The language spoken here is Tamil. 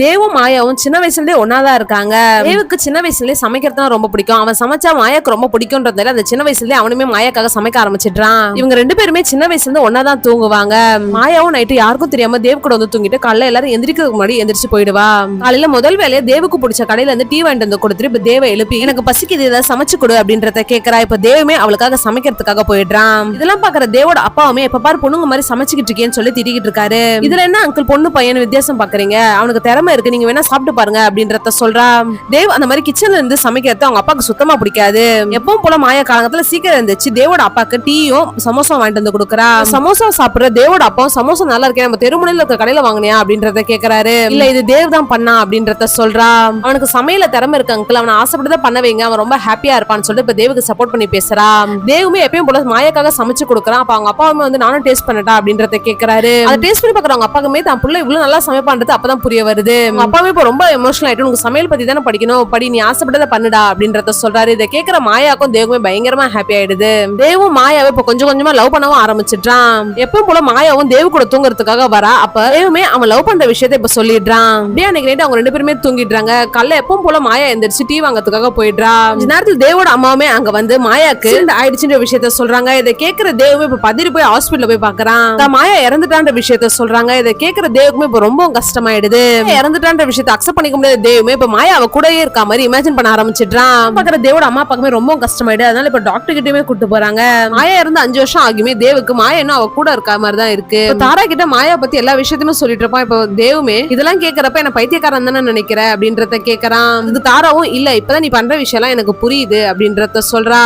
தேவும் மாயாவும் சின்ன வயசுல இருந்தே ஒன்னாதான் இருக்காங்க. தேவுக்கு சின்ன வயசுலயே சமைக்கிறதுனா ரொம்ப பிடிக்கும். அவன் சமைச்சா மாயாக்கு ரொம்ப பிடிக்கும்ன்றதால அந்த சின்ன வயசுலயே அவனுமே மாயாக்காக சமைக்க ஆரம்பிச்சிடுறான். இவங்க ரெண்டு பேருமே சின்ன வயசுல இருந்து ஒன்னாதான் தூங்குவாங்க. மாயாவும் நைட்டு யாருக்கும் தெரியாம தேவ் கூட வந்து தூங்கிட்டு காலையில எல்லாரும் எந்திரிக்கிறதுக்கு முன்னாடி எந்திரிச்சு போயிடுவா. காலையில முதல் வேலையை தேவுக்கு பிடிச்ச கடையில இருந்து டீ வாங்கிட்டு வந்து கொடுத்துட்டு இப்ப தேவை எழுப்பி எனக்கு பசிக்குது ஏதாவது சமைச்சு கொடு அப்படின்றத கேட்கறா. இப்ப தேவமே அவளுக்காக சமைக்கிறதுக்காக போயிடுறான். இதெல்லாம் பாக்குற தேவோட அப்பாவுமே எப்ப பாரு பொண்ணுங்க மாதிரி சமைச்சுக்கிட்டு இருக்கேன்னு சொல்லி திட்டிக்கிட்டு இருக்காரு. இதுல என்ன அங்கிள் பொண்ணு பையன் வித்தியாசம் பாக்குறீங்க, அவனுக்கு திறமை இருக்கு, நீங்க வேணா சாப்பிட்டு பாருங்க அப்படின்றத சொல்றா. தேவ் அந்த மாதிரி கிச்சன்ல இருந்து சமைக்கிறது அவங்க அப்பாக்கு சுத்தமா பிடிக்காது. எப்பவும் போல மாயா காலத்துல சீக்கிரம் இருந்துச்சு தேவோட அப்பாக்கு டீயும் சமோசா வாங்கிட்டு வந்து கொடுக்கறா. சமோசா சாப்பிடுற தேவோட அப்பா சமோசா நல்லா இருக்கே, நம்ம தெருமுனையில இருக்க கடையில வாங்கினியா அப்படின்றத கேக்குறாரு. இல்ல இது தேவ் தான் பண்ணா அப்படின்றத சொல்றா. அவனுக்கு சமையல திறமை இருக்கு அங்கிள், அவனை ஆசைப்பட்டுதான் பண்ண வைங்க, அவன் ரொம்ப ஹாப்பியா இருப்பான்னு சொல்லிட்டு இப்ப தேவுக்கு சப்போர்ட் பண்ணி பேசுறா. தேவுமே எப்பயும் போல மாயாக்காக சமைச்சு கொடுக்கறான். அப்ப அவங்க அப்பாவுமே வந்து நானும் டேஸ்ட் பண்ணட்டா அப்படின்றத கேக்குறாரு. அதை டேஸ்ட் பண்ணி பாக்குறவங்க அப்பாவுமே தான் புள்ள இவ்வளவு நல்லா சமைப்பான்றது அப்பதான் புரிய வருது. அப்பாவே இப்ப ரொம்ப எமோஷனல் ஆயிட்டு உனக்கு சமையல் பத்தி தானே படிக்கணும், படி நீ ஆசைப்பட்டதை பண்ணுடா அப்படின்றத சொல்றாரு. இதை கேட்கிற மாயாக்கும் தேவுமே பயங்கரமா ஹாப்பி ஆயிடுது. தேவும் மாயாவை இப்ப கொஞ்சம் கொஞ்சமா லவ் பண்ணவும் ஆரம்பிச்சிட்டான். எப்பவும் போல மாயாவும் தேவு கூட தூங்குறதுக்காக வரா. அப்ப தேவுமே அவன் லவ் பண்ற விஷயத்தை இப்ப சொல்லிடுறான். அப்படியே அன்னைக்கு நைட்டு அவங்க ரெண்டு பேருமே தூங்கிடுறாங்க. காலைல எப்பவும் போல மாயா எந்திரிச்சு டீ வாங்கறதுக்காக போயிடுறா. இந்த நேரத்தில் தேவோட அம்மாவுமே அங்க வந்து மாயாக்கு ஆயிடுச்சுன்ற விஷயத்த சொல்றாங்க. இதை கேட்கிற தேவுமே இப்ப பதறி போய் ஹாஸ்பிட்டல் போய் பாக்குறான். மாயா இறந்துட்டான்ற விஷயத்த சொல்றாங்க. இதை கேட்கிற தேவுக்குமே இப்ப ரொம்ப கஷ்டமாயிடுது. இறந்துட்டான்ற விஷயத்தை அக்செப்ட் பண்ணிக்க முடியாத தேவுமே இப்ப மாயா அவ கூடயே இருக்க மாதிரி இமேஜின் பண்ண ஆரம்பிச்சிடுறான். பாக்குற தேவோட அம்மா அப்பாக்குமே ரொம்ப கஷ்டமாயிடு. அதனால இப்ப டாக்டர் கிட்டயுமே கூட்டு போறாங்க. மாயா இருந்து 5 வருஷம் ஆகுமே தேவுக்கு மாயா இன்னும் அவ கூட இருக்க மாதிரி தான் இருக்கு. தாரா கிட்ட மாயா பத்தி எல்லா விஷயத்தையுமே சொல்லிட்டு இருப்பான். இப்ப தேவுமே இதெல்லாம் கேட்கறப்ப என்ன பைத்தியக்காரன் தானே நினைக்கிறேன் அப்படின்றத கேட்கறான். இது தாராவும் இல்ல இப்பதான் நீ பண்ற விஷயம் எல்லாம் எனக்கு புரியுது அப்படின்றத சொல்றா.